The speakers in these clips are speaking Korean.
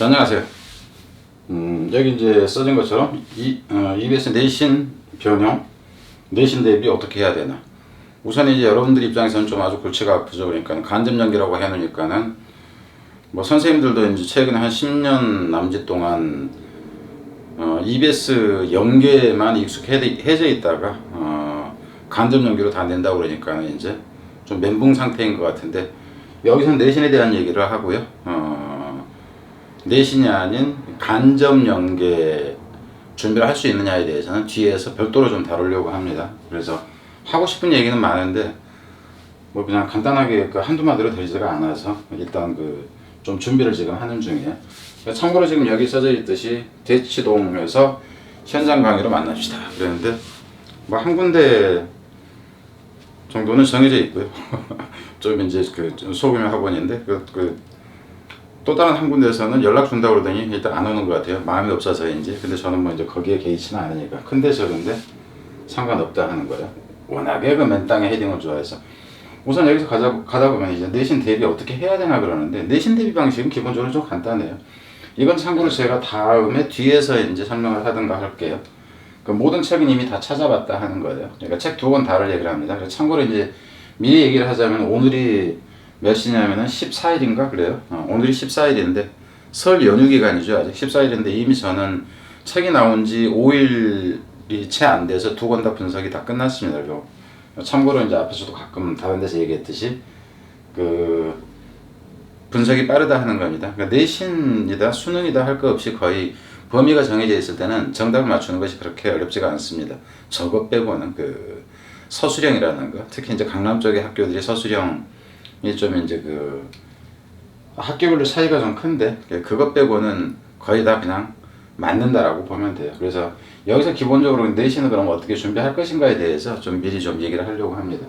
자, 안녕하세요. 여기 이제 써진 것처럼 EBS 내신 변형, 내신 대비 어떻게 해야 되나. 우선 이제 여러분들 입장에서는 좀 아주 골치가 아프죠. 그러니까 간접 연계라고 해놓으니까는 뭐 선생님들도 이제 최근에 한 10년 남짓 동안 EBS 연계만 익숙해져 있다가 간접 연계로 다 낸다고 그러니까는 이제 좀 멘붕 상태인 것 같은데, 여기서 내신에 대한 얘기를 하고요. 내신이 아닌 간접 연계 준비를 할 수 있느냐에 대해서는 뒤에서 별도로 좀 다루려고 합니다. 그래서 하고 싶은 얘기는 많은데 뭐 그냥 간단하게 한두 마디로 되지가 않아서 일단 좀 준비를 지금 하는 중이에요. 참고로 지금 여기 써져 있듯이 대치동에서 현장 강의로 만납시다 그랬는데 뭐 한 군데 정도는 정해져 있고요. 좀 이제 소규모 학원인데 또 다른 한 군데에서는 연락 준다고 그러더니 일단 안 오는 것 같아요. 마음이 없어서인지. 근데 저는 뭐 이제 거기에 개의치는 않으니까 큰데 적은데 상관없다 하는 거예요. 워낙에 맨 땅에 헤딩을 좋아해서. 우선 여기서 가다 보면 이제 내신 대비 어떻게 해야 되나 그러는데, 내신 대비 방식은 기본적으로 좀 간단해요. 이건 참고로 제가 다음에 뒤에서 이제 설명을 하든가 할게요. 모든 책은 이미 다 찾아봤다 하는 거예요. 그러니까 책 두 권 다를 얘기를 합니다. 그래서 참고로 이제 미리 얘기를 하자면 오늘이 몇 시냐면은 14일인가 그래요. 오늘이 14일인데 설 연휴 기간이죠. 아직 14일인데 이미 저는 책이 나온 지 5일이 채 안 돼서 두 권 다 분석이 다 끝났습니다. 그리고 참고로 이제 앞에서도 가끔 다른 데서 얘기했듯이 분석이 빠르다 하는 겁니다. 그러니까 내신이다 수능이다 할 거 없이 거의 범위가 정해져 있을 때는 정답을 맞추는 것이 그렇게 어렵지가 않습니다. 저것 빼고는 서술형이라는 거, 특히 이제 강남 쪽의 학교들이 서술형 좀 이제 학교별로 차이가 좀 큰데 그것 빼고는 거의 다 그냥 맞는다라고 보면 돼요. 그래서 여기서 기본적으로 내신을 그럼 어떻게 준비할 것인가에 대해서 좀 미리 좀 얘기를 하려고 합니다.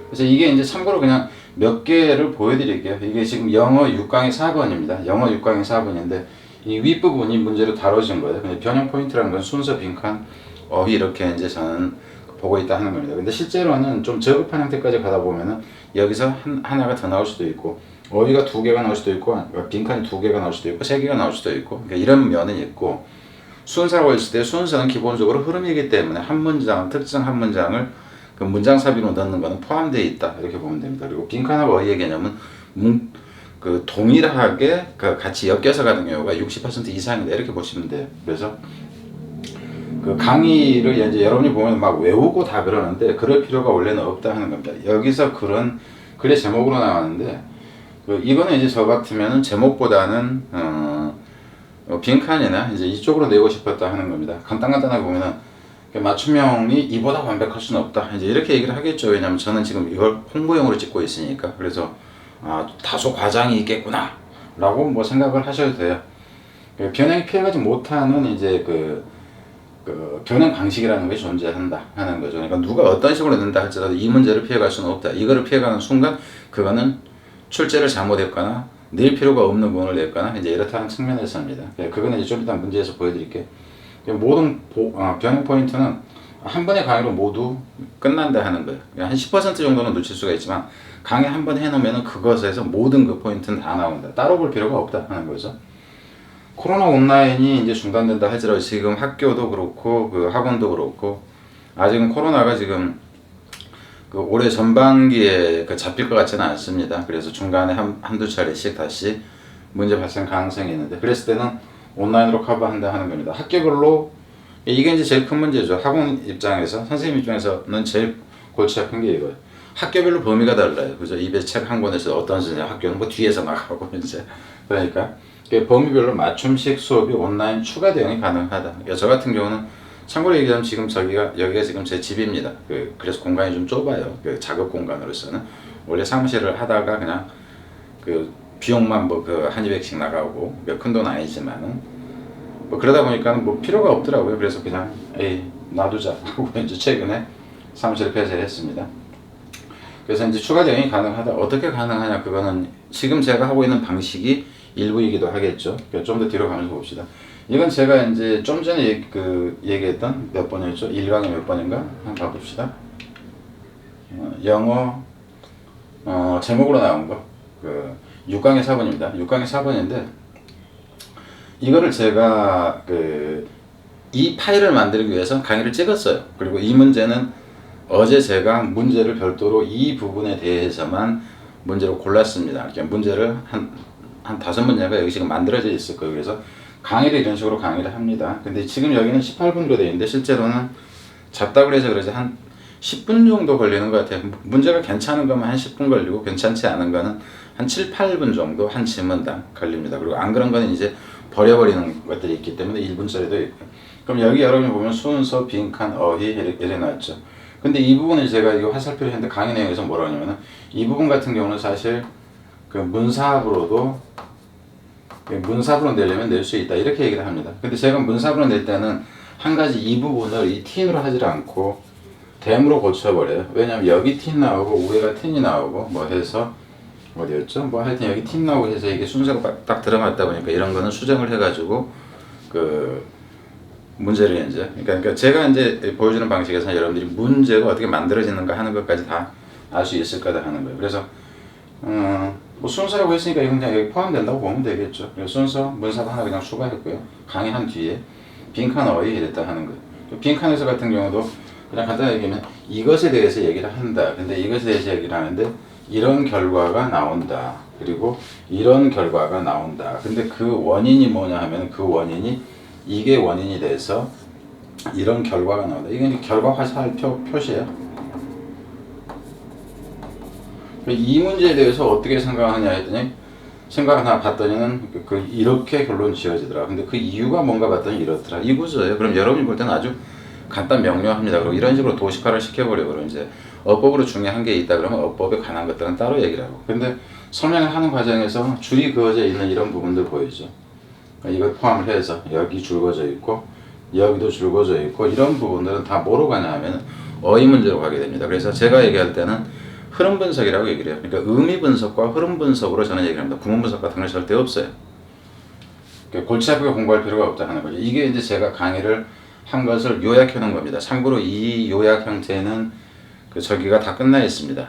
그래서 이게 이제 참고로 그냥 몇 개를 보여드릴게요. 이게 지금 영어 6강의 4번입니다. 영어 6강의 4번인데 이 윗부분이 문제로 다뤄진 거예요. 변형 포인트라는 건 순서, 빈칸, 어휘 이렇게 이제 저는 보고 있다 하는 겁니다. 근데 실제로는 좀 저급한 형태까지 가다 보면은 여기서 하나가 더 나올 수도 있고, 어휘가 2개가 나올 수도 있고, 빈칸이 2개가 나올 수도 있고, 3개가 나올 수도 있고, 그러니까 이런 면은 있고, 순서라고 했을 때 순서는 기본적으로 흐름이기 때문에 한 문장, 특정 한 문장을 문장 삽입으로 넣는 것은 포함되어 있다 이렇게 보면 됩니다. 그리고 빈칸하고 어휘의 개념은 동일하게 같이 엮여서 가는 경우가 60% 이상이다 이렇게 보시면 돼요. 그래서 강의를 이제 여러분이 보면 막 외우고 다 그러는데 그럴 필요가 원래는 없다 하는 겁니다. 여기서 글의 제목으로 나왔는데 이거는 이제 저 같으면은 제목보다는 빈칸이나 이제 이쪽으로 내고 싶었다 하는 겁니다. 간단하게 보면은 맞춤형이 이보다 완벽할 수는 없다 이제 이렇게 얘기를 하겠죠. 왜냐면 저는 지금 이걸 홍보용으로 찍고 있으니까. 그래서 다소 과장이 있겠구나 라고 뭐 생각을 하셔도 돼요. 변형이 피해가지 못하는 이제 변형 방식이라는 게 존재한다 하는 거죠. 그러니까 누가 어떤 식으로 낸다 할지라도 이 문제를 피해갈 수는 없다. 이거를 피해가는 순간 그거는 출제를 잘못했거나 낼 필요가 없는 부분을 냈거나 이제 이렇다는 측면에서입니다. 그거는 이제 좀 이따 문제에서 보여드릴게요. 모든 변형 포인트는 한 번의 강의로 모두 끝난다 하는 거예요. 한 10% 정도는 놓칠 수가 있지만 강의 한 번 해놓으면 그것에서 모든 포인트는 다 나온다. 따로 볼 필요가 없다 하는 거죠. 코로나 온라인이 이제 중단된다 할지라도 지금 학교도 그렇고 학원도 그렇고 아직은 코로나가 지금 올해 전반기에 잡힐 것 같지는 않습니다. 그래서 중간에 한두 차례씩 다시 문제 발생 가능성이 있는데, 그랬을 때는 온라인으로 커버한다 하는 겁니다. 학교별로 이게 이제 제일 큰 문제죠. 학원 입장에서, 선생님 입장에서는 제일 골치 아픈 게 이거예요. 학교별로 범위가 달라요. 그죠? EBS 책 한 권에서 어떤 선생님 학교는 뒤에서 나가고 이제 그러니까 범위별로 맞춤식 수업이 온라인 추가 대응이 가능하다. 그러니까 저 같은 경우는 참고로 얘기하면 지금 여기가 지금 제 집입니다. 그래서 공간이 좀 좁아요. 작업 공간으로서는. 원래 사무실을 하다가 그냥 비용만 한 200씩 나가고 큰 돈 아니지만은 그러다 보니까 필요가 없더라고요. 그래서 그냥 놔두자 하고 이제 최근에 사무실을 폐쇄했습니다. 그래서 이제 추가 대응이 가능하다. 어떻게 가능하냐? 그거는 지금 제가 하고 있는 방식이 일부이기도 하겠죠. 좀 더 뒤로 가면서 봅시다. 이건 제가 이제 좀 전에 얘기했던 몇 번이었죠? 1강에 몇 번인가? 한번 봐봅시다. 영어 제목으로 나온 거 6강의 4번입니다. 6강의 4번인데 이거를 제가 이 파일을 만들기 위해서 강의를 찍었어요. 그리고 이 문제는 어제 제가 문제를 별도로 이 부분에 대해서만 문제로 골랐습니다. 이렇게 문제를 한 5문제가 여기 지금 만들어져 있을 거예요. 그래서 강의를 이런 식으로 강의를 합니다. 근데 지금 여기는 18분으로 되어 있는데 실제로는 잡다고 해서 그러지 한 10분 정도 걸리는 것 같아요. 문제가 괜찮은 거면 한 10분 걸리고 괜찮지 않은 거는 한 7, 8분 정도 한 지문당 걸립니다. 그리고 안 그런 거는 이제 버려버리는 것들이 있기 때문에 1분짜리도 있고. 그럼 여기 여러분이 보면 순서, 빈칸, 어휘 이렇게 나왔죠. 근데 이 부분을 제가 이 화살표를 했는데 강의 내용에서 뭐라고 하냐면은 이 부분 같은 경우는 사실 그 문사합으로 내려면 낼 수 있다 이렇게 얘기를 합니다. 근데 제가 문사합으로 낼 때는 한 가지 이 부분을 이 틴으로 하질 않고 댐으로 고쳐버려요. 왜냐면 여기 틴 나오고 위에가 틴이 나오고 뭐 해서 어디였죠? 뭐 하여튼 여기 틴 나오고 해서 이게 순서가 딱 들어맞다 보니까 이런 거는 수정을 해가지고 그 문제를 이제 그러니까 제가 이제 보여주는 방식에서 여러분들이 문제가 어떻게 만들어지는가 하는 것까지 다 알 수 있을 거다 하는 거예요. 그래서 뭐 순서라고 했으니까 이건 그냥 여기 포함된다고 보면 되겠죠. 그래서 순서 문사도 하나 그냥 추가했고요. 강의한 뒤에 빈칸 어휘 이랬다 하는 거예요. 빈칸에서 같은 경우도 그냥 간단하게 얘기하면 이것에 대해서 얘기를 한다. 근데 이것에 대해서 얘기를 하는데 이런 결과가 나온다. 그리고 이런 결과가 나온다. 근데 그 원인이 뭐냐 하면 그 원인이 이게 원인이 돼서 이런 결과가 나온다. 이게 결과 화살표 표시예요. 이 문제에 대해서 어떻게 생각하냐 했더니 생각하나 봤더니는 이렇게 결론 지어지더라. 근데 그 이유가 뭔가 봤더니 이렇더라. 이 구조예요. 그럼 여러분이 볼 때는 아주 간단 명료합니다. 그리고 이런 식으로 도식화를 시켜버려요. 그럼 이제 어법으로 중요한 게 있다 그러면 어법에 관한 것들은 따로 얘기를 하고. 근데 설명을 하는 과정에서 줄이 그어져 있는 이런 부분들 보이죠. 이걸 포함을 해서 여기 줄 그어져 있고 여기도 줄 그어져 있고 이런 부분들은 다 뭐로 가냐 하면 어휘 문제로 가게 됩니다. 그래서 제가 얘기할 때는 흐름 분석이라고 얘기를 해요. 그러니까 의미 분석과 흐름 분석으로 저는 얘기를 합니다. 구문 분석 같은 건 절대 없어요. 그러니까 골치 아프게 공부할 필요가 없다 하는 거죠. 이게 이제 제가 강의를 한 것을 요약해 놓은 겁니다. 참고로 이 요약 형태는 저기가 다 끝나 있습니다.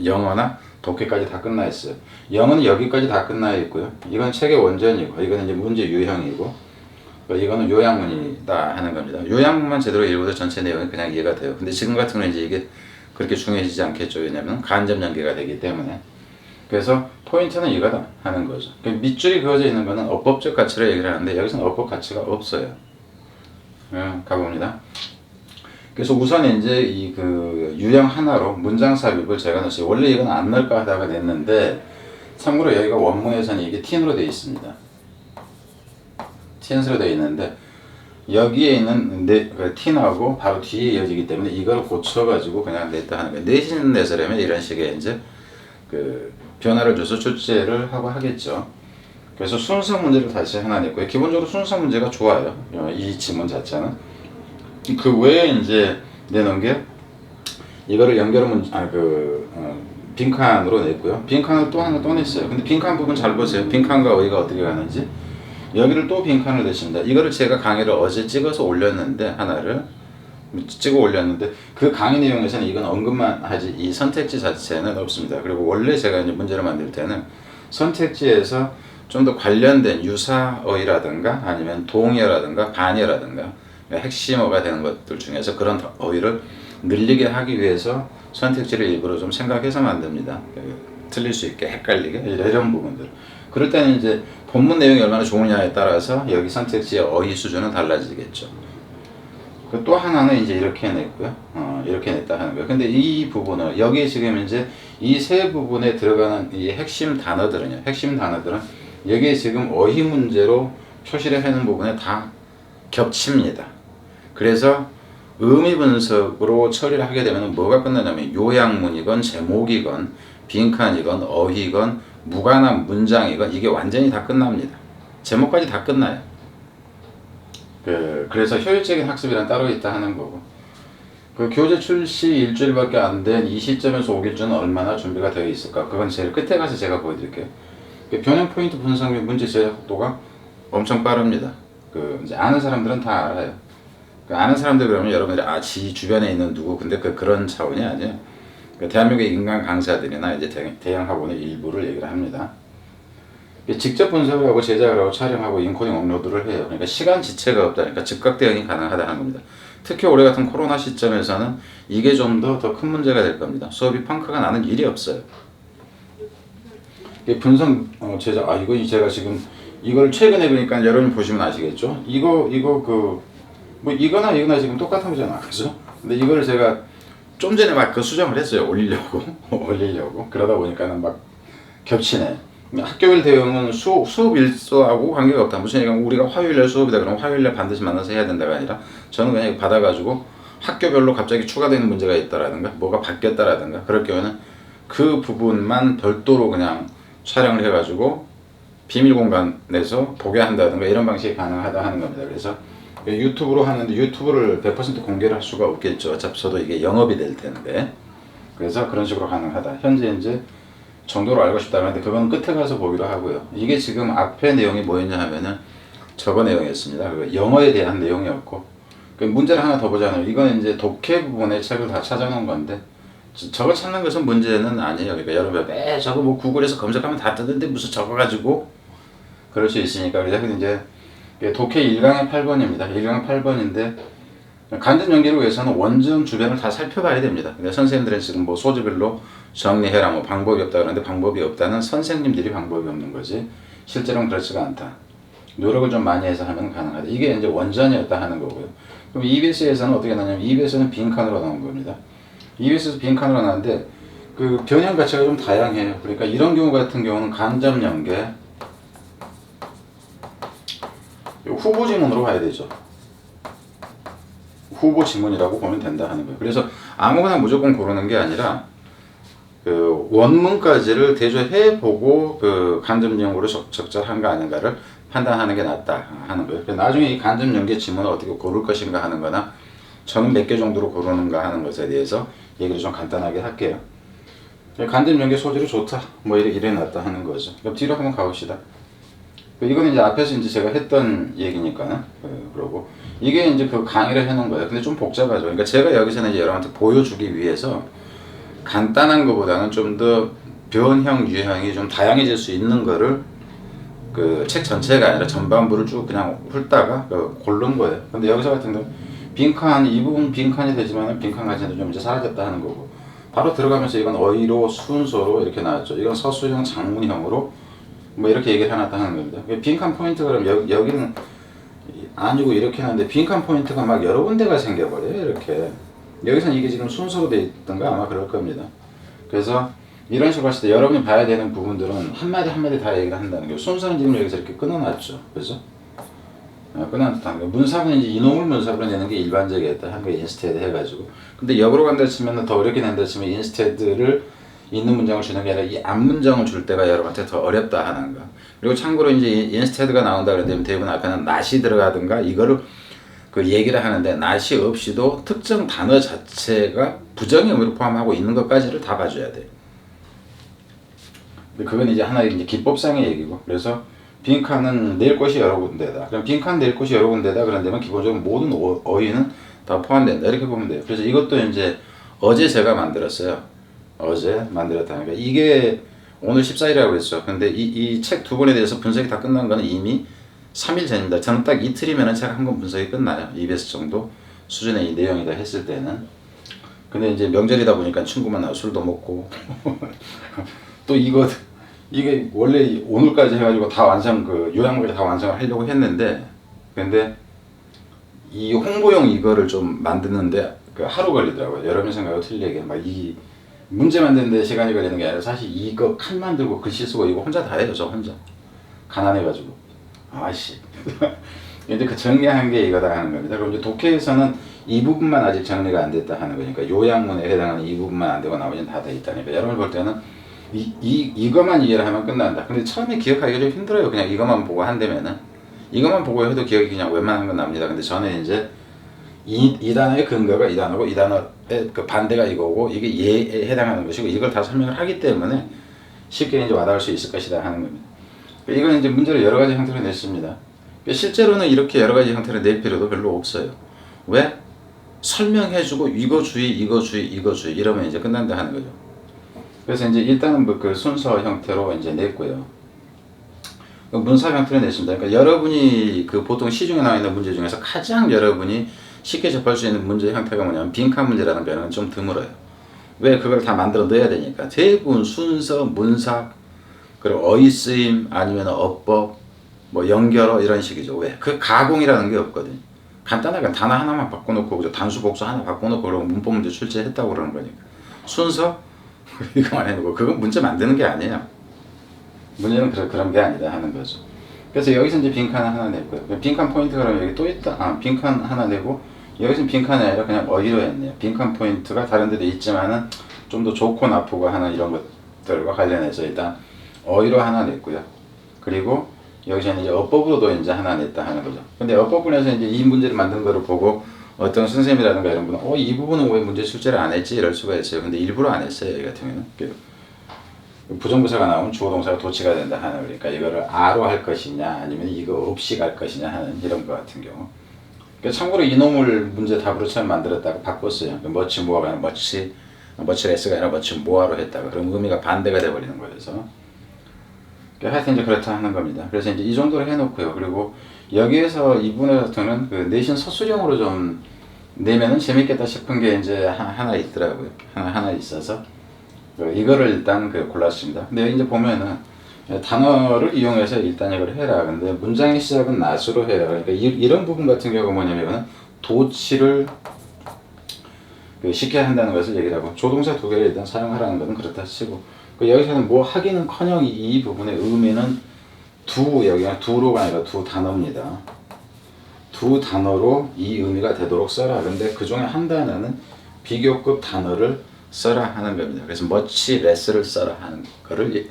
영어나 독해까지 다 끝나 있어요. 영어는 여기까지 다 끝나 있고요. 이건 책의 원전이고, 이거는 이제 문제 유형이고, 이거는 요약문이다 하는 겁니다. 요약문만 제대로 읽어도 전체 내용이 그냥 이해가 돼요. 근데 지금 같은 경우는 이제 이게 그렇게 중요해지지 않겠죠. 왜냐하면 간접 연계가 되기 때문에. 그래서 포인트는 이거다 하는 거죠. 밑줄이 그어져 있는 거는 어법적 가치를 얘기를 하는데 여기서는 어법 가치가 없어요. 가봅니다. 그래서 우선 이제 이 유형 하나로 문장 삽입을 제가 넣었어요. 원래 이건 안 넣을까 하다가 냈는데 참고로 여기가 원문에서는 이게 틴으로 되어 있습니다. 틴으로 되어 있는데 여기에 있는 틴하고 바로 뒤에 이어지기 때문에 이걸 고쳐가지고 그냥 냈다 하는 거예요. 내신 내서라면 이런 식의 이제 변화를 줘서 출제를 하고 하겠죠. 그래서 순서 문제를 다시 하나 냈고요. 기본적으로 순서 문제가 좋아요. 이 지문 자체는. 그 외에 이제 내놓은 게 이거를 빈칸으로 냈고요. 빈칸을 또 하나 또 냈어요. 근데 빈칸 부분 잘 보세요. 빈칸과 어휘가 어떻게 가는지. 여기를 또 빈칸을 냈습니다. 이거를 제가 강의를 어제 찍어서 올렸는데 하나를 찍어 올렸는데 그 강의 내용에서는 이건 언급만 하지 이 선택지 자체는 없습니다. 그리고 원래 제가 이제 문제를 만들 때는 선택지에서 좀 더 관련된 유사어휘라든가 아니면 동의어라든가 반의어라든가 핵심어가 되는 것들 중에서 그런 어휘를 늘리게 하기 위해서 선택지를 일부러 좀 생각해서 만듭니다. 틀릴 수 있게 헷갈리게 이런 부분들. 그럴 때는 이제 본문 내용이 얼마나 좋으냐에 따라서 여기 선택지의 어휘 수준은 달라지겠죠. 또 하나는 이제 이렇게 냈고요. 이렇게 냈다 하는 거예요. 근데 이 부분은 여기에 지금 이제 이 세 부분에 들어가는 이 핵심 단어들은 여기에 지금 어휘 문제로 표시를 해놓은 부분에 다 겹칩니다. 그래서 의미 분석으로 처리를 하게 되면 뭐가 끝나냐면 요약문이건 제목이건 빈칸이건 어휘건 무관한 문장이건 이게 완전히 다 끝납니다. 제목까지 다 끝나요. 그래서 효율적인 학습이란 따로 있다 하는 거고 교재 출시 일주일밖에 안 된 이 시점에서 오길 줄은 얼마나 준비가 되어 있을까. 그건 제일 끝에 가서 제가 보여드릴게요. 변형 포인트 분석 및 문제 제작 속도가 엄청 빠릅니다. 이제 아는 사람들은 다 알아요. 아는 사람들 그러면 여러분들이 지 주변에 있는 누구 근데 그런 차원이 아니에요. 대한민국의 인간 강사들이나 이제 대형 학원의 일부를 얘기를 합니다. 직접 분석을 하고 제작을 하고 촬영하고 인코딩 업로드를 해요. 그러니까 시간 지체가 없다. 그러니까 즉각 대응이 가능하다는 겁니다. 특히 올해 같은 코로나 시점에서는 이게 좀 더 큰 문제가 될 겁니다. 수업이 펑크가 나는 일이 없어요. 분석 제작 이거 제가 지금 이걸 최근에 보니까 여러분 보시면 아시겠죠? 이거 뭐 이거나 지금 똑같은 거잖아, 그죠? 근데 이걸 제가 좀 전에 막 그 수정을 했어요. 올리려고 그러다 보니까는 막 겹치네. 학교별 대응은 수업 일수하고 관계가 없다. 무슨 얘기냐면 우리가 화요일날 수업이다 그러면 화요일날 반드시 만나서 해야 된다가 아니라 저는 그냥 받아가지고 학교별로 갑자기 추가되는 문제가 있다라든가 뭐가 바뀌었다라든가 그럴 경우에는 그 부분만 별도로 그냥 촬영을 해가지고 비밀 공간에서 보게 한다든가 이런 방식이 가능하다 하는 겁니다. 그래서 유튜브로 하는데 유튜브를 100% 공개를 할 수가 없겠죠. 어차피 저도 이게 영업이 될 텐데. 그래서 그런 식으로 가능하다. 현재 이제 정도로 알고 싶다 하는데 그건 끝에 가서 보기로 하고요. 이게 지금 앞에 내용이 뭐였냐 하면은 저거 내용이었습니다. 영어에 대한 내용이었고 문제를 하나 더 보자면 이건 이제 독해 부분의 책을 다 찾아놓은 건데 저거 찾는 것은 문제는 아니에요. 그러니까 여러분 저거 뭐 구글에서 검색하면 다 뜨는데 무슨 저거 가지고 그럴 수 있으니까 그래서 이제 독해 1강의 8번입니다. 1강의 8번인데 간접 연기를 위해서는 원전 주변을 다 살펴봐야 됩니다. 근데 선생님들은 지금 뭐 소지별로 정리해라 뭐 방법이 없다 그러는데 방법이 없다는 선생님들이 방법이 없는 거지 실제로는 그렇지가 않다. 노력을 좀 많이 해서 하면 가능하다. 이게 이제 원전이었다 하는 거고요. 그럼 EBS에서는 어떻게 나냐면 EBS는 빈칸으로 나온 겁니다. EBS에서 빈칸으로 나왔는데 그 변형 가치가 좀 다양해요. 그러니까 이런 경우 같은 경우는 간접 연계 후보 지문으로 가야 되죠. 후보 지문이라고 보면 된다 하는 거예요. 그래서 아무거나 무조건 고르는 게 아니라 그 원문까지를 대조해보고 그 간접연계로 적절한가 아닌가를 판단하는 게 낫다 하는 거예요. 나중에 이 간접연계 지문을 어떻게 고를 것인가 하는 거나 저는 몇 개 정도로 고르는가 하는 것에 대해서 얘기를 좀 간단하게 할게요. 간접연계 소질이 좋다 뭐 이래 놨다 하는 거죠. 그럼 뒤로 한번 가봅시다. 이거는 이제 앞에서 이제 제가 했던 얘기니까 그러고 이게 이제 그 강의를 해놓은 거예요. 근데 좀 복잡하죠. 그러니까 제가 여기서는 이제 여러분한테 보여주기 위해서 간단한 것보다는 좀 더 변형 유형이 좀 다양해질 수 있는 거를 그 책 전체가 아니라 전반부를 쭉 그냥 훑다가 고른 거예요. 근데 여기서 같은 경우 빈칸 이 부분 빈칸이 되지만 빈칸 가지는 좀 이제 사라졌다 하는 거고 바로 들어가면서 이건 어휘로 순서로 이렇게 나왔죠. 이건 서술형 장문형으로 뭐 이렇게 얘기를 해놨다 하는 겁니다. 빈칸 포인트가 그럼 여기는 아니고 이렇게 하는데 빈칸 포인트가 막 여러 군데가 생겨버려요. 이렇게 여기서는 이게 지금 순서로 되어 있던가 아마 그럴 겁니다. 그래서 이런 식으로 했을 때 여러분이 봐야 되는 부분들은 한마디 한마디 다 얘기를 한다는 거예요. 순서는 지금 여기서 이렇게 끊어놨죠. 그죠? 끊어놨다는 거예요. 문sab은 이제 이놈을 문sab으로 내는 게 일반적이었다 하는 거예요. 인스테드 해가지고. 근데 역으로 간다 치면 더 어렵게 낸다 치면 인스테드를 있는 문장을 주는 게 아니라 이 앞문장을 줄 때가 여러분한테 더 어렵다 하는 거. 그리고 참고로 이제 인스테드가 나온다 그러면 대부분 앞에는 not이 들어가든가 이거를 그 얘기를 하는데 not이 없이도 특정 단어 자체가 부정의 의미를 포함하고 있는 것까지를 다 봐줘야 돼. 그건 이제 하나의 이제 기법상의 얘기고. 그래서 빈칸은 낼 곳이 여러 군데다. 그럼 빈칸 낼 곳이 여러 군데다 그런 데면 기본적으로 모든 어휘는 다 포함된다. 이렇게 보면 돼요. 그래서 이것도 이제 어제 제가 만들었어요. 어제 만들었다는 거. 이게 오늘 14일이라고 그랬죠. 근데 이 책 두 권에 대해서 분석이 다 끝난 거는 이미 3일 전입니다. 저는 딱 이틀이면 책 한 권 분석이 끝나요. 200스 정도 수준의 이 내용이다 했을 때는. 근데 이제 명절이다 보니까 친구만 나와 술도 먹고 또 이게 원래 오늘까지 해가지고 다 완성 그 요약물까지 다 완성을 하려고 했는데 근데 이 홍보용 이거를 좀 만드는데 그 하루 걸리더라고요. 여러분 생각하고 틀리게 막 이 문제 만드는데 시간이 걸리는 게 아니라 사실 이거 칸 만들고 글씨 쓰고 이거 혼자 다 해요. 저 혼자 가난해가지고 아씨 이제 그 정리한 게 이거다 하는 겁니다. 그럼 이제 독해에서는 이 부분만 아직 정리가 안 됐다 하는 거니까 요약문에 해당하는 이 부분만 안 되고 나머지는 다 돼 있다니까 여러분 볼 때는 이것만 이해를 하면 끝난다. 근데 처음에 기억하기가 좀 힘들어요. 그냥 이것만 보고 한다면은 이것만 보고 해도 기억이 그냥 웬만한 건 납니다. 근데 저는 이제 이 단어의 근거가 이 단어고 이 단어의 그 반대가 이거고 이게 얘에 해당하는 것이고 이걸 다 설명을 하기 때문에 쉽게 이제 와닿을 수 있을 것이다 하는 겁니다. 이건 이제 문제를 여러 가지 형태로 냈습니다. 실제로는 이렇게 여러 가지 형태로 낼 필요도 별로 없어요. 왜? 설명해주고 이거 주의, 이거 주의, 이거 주의 이러면 이제 끝난다 하는 거죠. 그래서 이제 일단은 뭐 그 순서 형태로 이제 냈고요. 그 문사형 틀어냈습니다. 그러니까 여러분이 그 보통 시중에 나와 있는 문제 중에서 가장 여러분이 쉽게 접할 수 있는 문제 형태가 뭐냐면 빈칸 문제라는 변화는 좀 드물어요. 왜? 그걸 다 만들어 넣어야 되니까. 대부분 순서, 문사, 그리고 어휘 쓰임, 아니면 어법, 뭐 연결어 이런 식이죠. 왜? 그 가공이라는 게 없거든요. 간단하게 단어 하나만 바꿔놓고 그죠? 단수 복수 하나 바꿔놓고 그러고 문법 문제 출제했다고 그러는 거니까. 순서 이거만 해놓고 그건 문제 만드는 게 아니에요. 문제는 그런 게 아니다 하는 거죠. 그래서 여기서 이제 빈칸 하나 냈고요. 빈칸 포인트가 그러면 여기 또 있다. 빈칸 하나 내고 여기서 빈칸이 아니라 그냥 어휘로 했네요. 빈칸 포인트가 다른 데도 있지만은 좀 더 좋고 나쁘고 하는 이런 것들과 관련해서 일단 어휘로 하나 냈고요. 그리고 여기서는 이제 어법으로도 이제 하나 냈다 하는 거죠. 근데 어법분에서 이제 이 문제를 만든 거를 보고 어떤 선생님이라든가 이런 분은 이 부분은 왜 문제 출제를 안 했지 이럴 수가 있어요. 근데 일부러 안 했어요. 여기 같은 경우는. 부정부사가 나오면 주어동사가 도치가 된다 하는 그러니까 이거를 아로 할 것이냐 아니면 이거 없이 갈 것이냐 하는 이런 거 같은 경우. 그러니까 참고로 이놈을 문제 답으로 처음 만들었다가 바꿨어요. 머치 모아가 아니라 머치 레스가 아니라 머치 모아로 했다가 그럼 의미가 반대가 돼버리는 거여서. 그러니까 하여튼 이제 그렇다 하는 겁니다. 그래서 이제 이 정도로 해놓고요. 그리고 여기에서 이분한테는 그 내신 서술형으로 좀 내면은 재밌겠다 싶은 게 이제 하나 있더라고요. 하나 있어서. 이거를 일단 골랐습니다. 근데 여기 이제 보면은 단어를 이용해서 일단 이걸 해라. 근데 문장의 시작은 not으로 해요. 그러니까 이런 부분 같은 경우가 뭐냐면 도치를 시켜야 한다는 것을 얘기를 하고 조동사 두 개를 일단 사용하라는 것은 그렇다 치고 여기서는 뭐 하기는커녕 이 부분의 의미는 여기가 두로가 아니라 두 단어입니다. 두 단어로 이 의미가 되도록 써라. 근데 그 중에 한 단어는 비교급 단어를 써라 하는 겁니다. 그래서 much less를 써라 하는 거를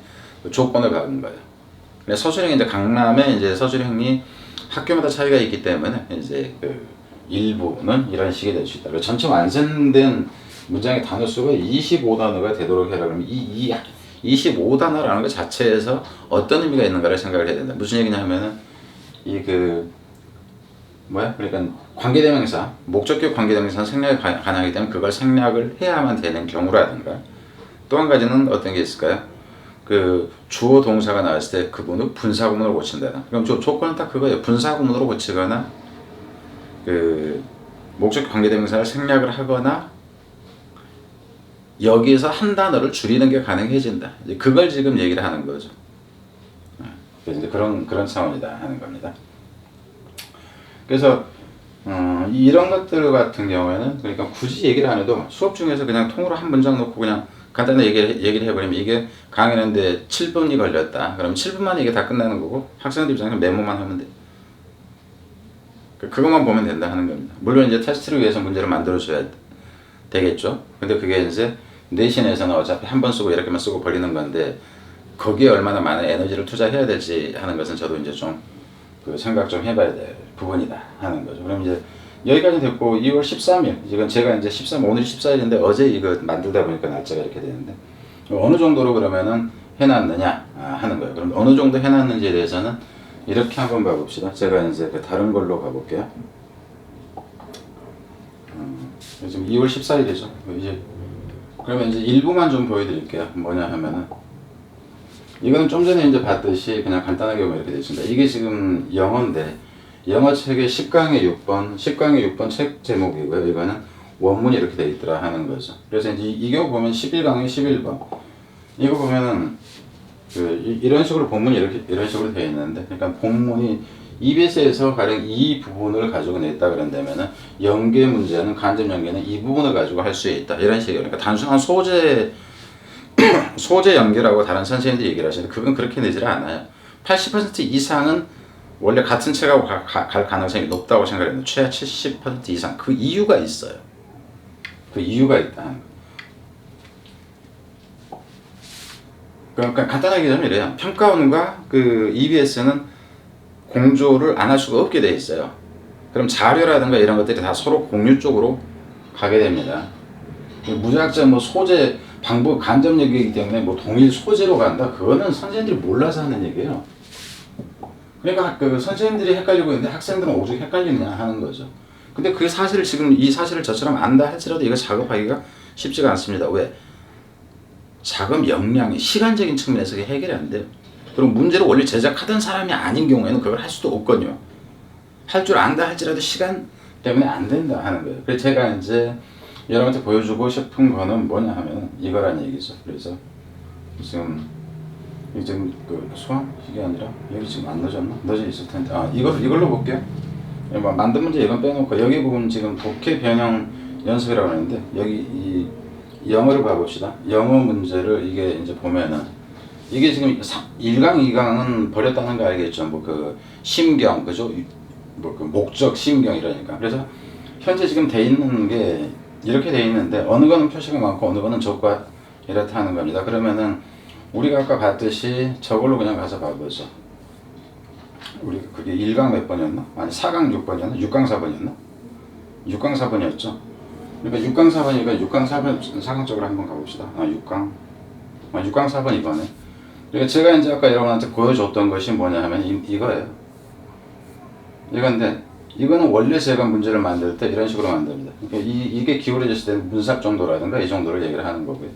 조건을 박은 거예요. 서술형이 이제 강남에 이제 서술형이 학교마다 차이가 있기 때문에 이제 일부는 이런 식이 될 수 있다. 전체 완성된 문장의 단어 수가 25단어가 되도록 해라. 그러면 이 25단어라는 것 자체에서 어떤 의미가 있는가를 생각을 해야 된다. 무슨 얘기냐 하면은 그러니까 관계대명사, 목적격 관계대명사는 생략이 가능하기 때문에 그걸 생략을 해야만 되는 경우라든가 또 한 가지는 어떤 게 있을까요? 주어 동사가 나왔을 때 그분을 분사구문으로 고친다. 그럼 조건은 딱 그거예요. 분사구문으로 고치거나 목적격 관계대명사를 생략을 하거나 여기에서 한 단어를 줄이는 게 가능해진다. 이제 그걸 지금 얘기를 하는 거죠. 이제 그런 차원이다 하는 겁니다. 그래서 이런 것들 같은 경우에는 그러니까 굳이 얘기를 안 해도 수업 중에서 그냥 통으로 한 문장 놓고 그냥 간단히 얘기를 해버리면 이게 강의하는데 7분이 걸렸다. 그럼 7분 만에 이게 다 끝나는 거고 학생들 입장에서 메모만 하면 돼. 그것만 보면 된다 하는 겁니다. 물론 이제 테스트를 위해서 문제를 만들어줘야 되겠죠. 근데 그게 이제 내신에서는 어차피 한 번 쓰고 이렇게만 쓰고 버리는 건데 거기에 얼마나 많은 에너지를 투자해야 될지 하는 것은 저도 이제 좀 생각 좀 해봐야 될 부분이다 하는 거죠. 그럼 이제 여기까지 됐고 2월 13일 이건 제가 이제 오늘이 14일인데 어제 이거 만들다 보니까 날짜가 이렇게 되는데 어느 정도로 그러면은 해놨느냐 하는 거예요. 그럼 어느 정도 해놨는지에 대해서는 이렇게 한번 봐봅시다. 제가 이제 다른 걸로 가볼게요. 지금 2월 14일이죠. 이제 그러면 이제 일부만 좀 보여드릴게요. 뭐냐 하면은 이거는 좀 전에 이제 봤듯이 그냥 간단하게 보면 이렇게 되어 있습니다. 이게 지금 영어인데 영어 책의 10강의 6번 책 제목이고요. 이거는 원문이 이렇게 되어 있더라 하는 거죠. 그래서 이제 이 경우 보면 11강의 11번 이거 보면은 이런 식으로 본문이 이런 식으로 되어 있는데 그러니까 본문이 EBS에서 가령 이 부분을 가지고 냈다 그런다면은 연계 문제는 간접 연계는 이 부분을 가지고 할 수 있다 이런 식이에요. 그러니까 단순한 소재 연계라고 다른 선생님들이 얘기를 하시는데 그건 그렇게 내지를 않아요. 80% 이상은 원래 같은 책하고 갈 가능성이 높다고 생각합니다. 최하 70% 이상. 그 이유가 있어요. 그 이유가 있다. 그러니까 간단하게 얘기하면 이래요. 평가원과 EBS는 공조를 안 할 수가 없게 돼 있어요. 그럼 자료라든가 이런 것들이 다 서로 공유 쪽으로 가게 됩니다. 무작정 소재 방법 간접 얘기이기 때문에 동일 소재로 간다. 그거는 선생님들이 몰라서 하는 얘기예요. 그러니까 선생님들이 헷갈리고 있는데 학생들은 오죽 헷갈리냐 하는 거죠. 근데 그 사실을 지금 이 사실을 저처럼 안다 할지라도 이거 작업하기가 쉽지가 않습니다. 왜? 작업 역량이 시간적인 측면에서 해결이 안 돼요. 그리고 문제를 원래 제작하던 사람이 아닌 경우에는 그걸 할 수도 없거든요. 할 줄 안다 할지라도 시간 때문에 안 된다 하는 거예요. 그래서 제가 이제 여러분한테 보여주고 싶은 거는 뭐냐 하면 이거란 얘기죠. 그래서 지금 그 수학 이게 아니라 여기 지금 안 넣어졌나? 넣어져 있을 텐데 이걸로 볼게요. 만든 문제 이건 빼놓고 여기 부분 지금 독해 변형 연습이라고 하는데 여기 이 영어를 봐봅시다. 영어 문제를 이게 이제 보면은 이게 지금 1강, 2강은 버렸다는 거 알겠죠? 뭐 그 심경, 그죠? 뭐 그 목적, 심경 이러니까. 그래서 현재 지금 돼 있는 게 이렇게 돼 있는데 어느 거는 표시가 많고 어느 거는 적과 이렇다 하는 겁니다. 그러면은 우리가 아까 봤듯이 저걸로 그냥 가서 봐보죠. 우리 그게 1강 몇 번이었나? 아니 4강 6번이었나? 6강 4번이었나? 6강 4번이었죠. 그러니까 6강 4번이니까 6강 4번 4강 쪽으로 한번 가봅시다. 6강 4번 이거네. 그러니까 제가 이제 아까 여러분한테 보여줬던 것이 뭐냐 하면 이거예요. 이건데 이거는 원래 제가 문제를 만들 때 이런 식으로 만듭니다. 그러니까 이게 기울어졌을 때 문삭 정도라든가 이 정도를 얘기를 하는 거고요.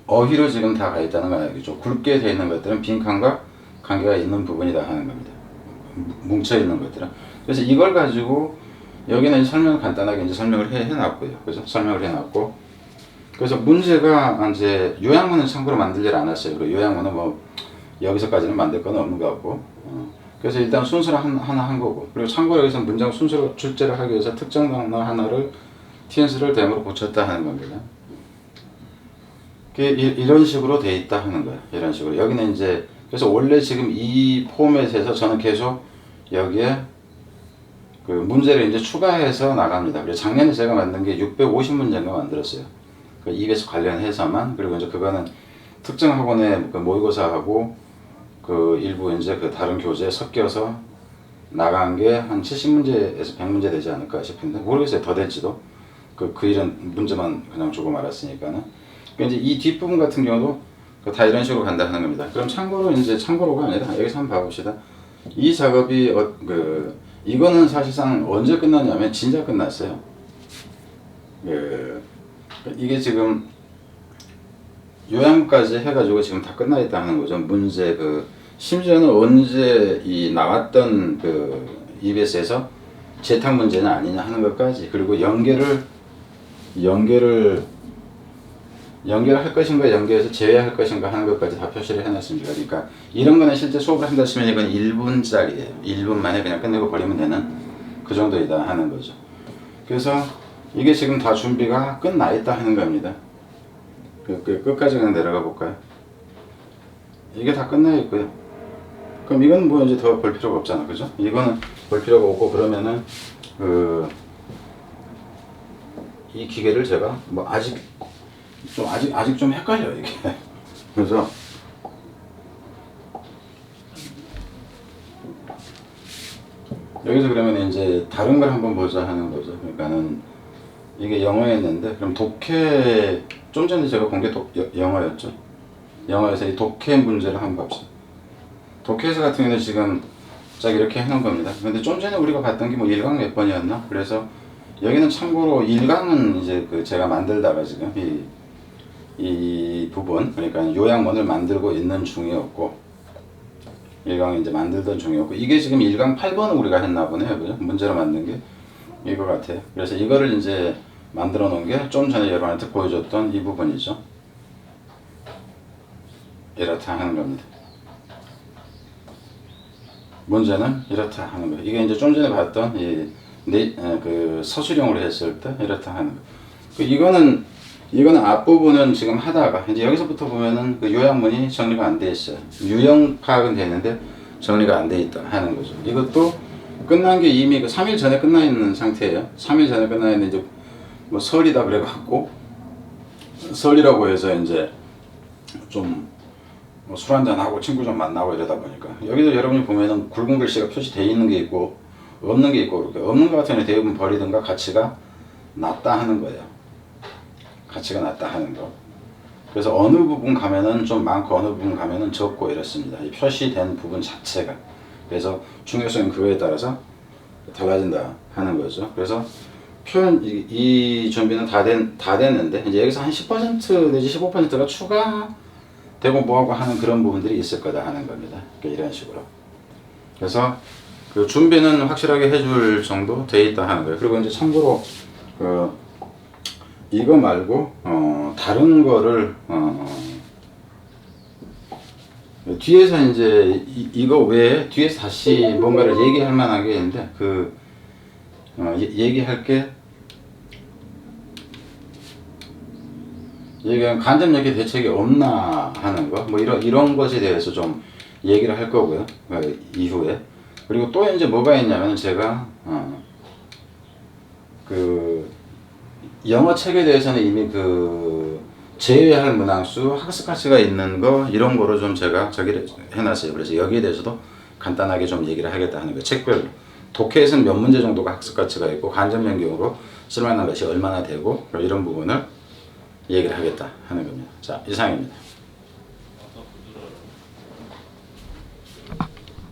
어휘로 지금 다 가 있다는 거 알겠죠. 굵게 되어 있는 것들은 빈칸과 관계가 있는 부분이다 하는 겁니다. 뭉쳐 있는 것들은. 그래서 이걸 가지고 여기는 설명을 간단하게 이제 설명을 해놨고요. 그래서 설명을 해놨고. 그래서 문제가 이제 요약문은 참고로 만들질 않았어요. 그리고 요약문은 뭐 여기서까지는 만들 건 없는 것 같고. 그래서 일단 순서를 하나 한 거고. 그리고 참고로 여기서 문장 순서로 출제를 하기 위해서 특정 단어 하나를 TNS를 댐으로 고쳤다 하는 겁니다. 이런 식으로 돼 있다 하는 거예요. 이런 식으로. 여기는 이제 그래서 원래 지금 이 포맷에서 저는 계속 여기에 그 문제를 이제 추가해서 나갑니다. 그래서 작년에 제가 만든 게 650문제인가 만들었어요. 그 EBS 관련해서만. 그리고 이제 그거는 특정 학원의 그 모의고사하고 그 일부 이제 그 다른 교재에 섞여서 나간 게 한 70문제에서 100문제 되지 않을까 싶은데 모르겠어요. 더 될지도. 그 이런 문제만 그냥 조금 알았으니까는. 이제 이 뒷부분 같은 경우도 다 이런 식으로 간다는 겁니다. 그럼 참고로가 아니라 여기서 한번 봐봅시다. 이 작업이 이거는 사실상 언제 끝났냐면 진짜 끝났어요. 이게 지금 요약까지 해가지고 지금 다 끝나 있다는 거죠. 문제 심지어는 언제 이 나왔던 EBS에서 재탕 문제는 아니냐 하는 것까지, 그리고 연결을 할 것인가 연결해서 제외할 것인가 하는 것까지 다 표시를 해놨습니다. 그러니까 이런 거는 실제 수업을 한다 치면 이건 1분짜리예요. 1분 만에 그냥 끝내고 버리면 되는 그 정도이다 하는 거죠. 그래서 이게 지금 다 준비가 끝나 있다 하는 겁니다. 끝까지 그냥 내려가 볼까요? 이게 다 끝나 있고요. 그럼 이건 뭐 이제 더 볼 필요가 없잖아, 그죠? 이거는 볼 필요가 없고, 그러면은 이 기계를 제가 뭐 아직 좀 헷갈려 이게. 그래서 여기서 그러면 이제 다른 걸 한번 보자 하는 거죠. 그러니까는 이게 영어였는데, 그럼 독해 좀 전에 제가 본 게 영어였죠. 영어에서 이 독해 문제를 한번 봅시다. 독해에서 같은 경우는 지금 딱 이렇게 해놓은 겁니다. 근데 좀 전에 우리가 봤던 게 뭐 1강 몇 번이었나? 그래서 여기는 참고로 1강은 이제 제가 만들다가 지금 이 부분, 그러니까 요약문을 만들고 있는 중이었고, 1강 이제 만들던 중이었고, 이게 지금 1강 8번을 우리가 했나 보네요. 그죠? 문제로 만든 게 이거 같아요. 그래서 이거를 이제 만들어 놓은 게 좀 전에 여러분한테 보여줬던 이 부분이죠. 이렇다 하는 겁니다. 문제는 이렇다 하는 거예요. 이게 이제 좀 전에 봤던 그 서술형으로 했을 때 이렇다 하는 거예요. 이거는 앞부분은 지금 하다가 이제 여기서부터 보면은 그 요약문이 정리가 안 돼 있어요. 유형 파악은 되는데 정리가 안 돼 있다 하는 거죠. 이것도 끝난 게 이미 3일 전에 끝나 있는 상태예요. 3일 전에 끝나 있는 이제 뭐 설이다 그래갖고, 설이라고 해서 이제 좀 술 한잔 하고 친구 좀 만나고 이러다 보니까 여기도 여러분이 보면은 굵은 글씨가 표시되어 있는 게 있고 없는 게 있고, 그렇게 없는 것 같은 경우는 대부분 버리든가 가치가 낮다 하는 거예요. 가치가 낮다 하는 거. 그래서 어느 부분 가면은 좀 많고 어느 부분 가면은 적고 이렇습니다. 이 표시된 부분 자체가. 그래서 중요성은 그거에 따라서 달라진다 하는 거죠. 그래서 이 준비는 다 됐는데 이제 여기서 한 10% 내지 15%가 추가 되고 뭐하고 하는 그런 부분들이 있을 거다 하는 겁니다. 그러니까 이런 식으로. 그래서 그 준비는 확실하게 해줄 정도 돼 있다 하는 거예요. 그리고 이제 참고로 그 이거 말고 다른 거를 뒤에서 이제 이거 외에 뒤에서 다시 뭔가를 얘기할 만한 게 있는데 그 얘기할 게 얘기한 간접력의 대책이 없나 하는 거 뭐 이런 것에 대해서 좀 얘기를 할 거고요. 이후에. 그리고 또 이제 뭐가 있냐면 제가 그 영어 책에 대해서는 이미 그 제외할 문항수 학습 가치가 있는 거 이런 거로 좀 제가 저기를 해놨어요. 그래서 여기에 대해서도 간단하게 좀 얘기를 하겠다 하는 거예요. 책별로. 독해에서는 몇 문제 정도가 학습 가치가 있고 간접변경으로 쓸만한 것이 얼마나 되고 이런 부분을 얘기를 하겠다 하는 겁니다. 자, 이상입니다.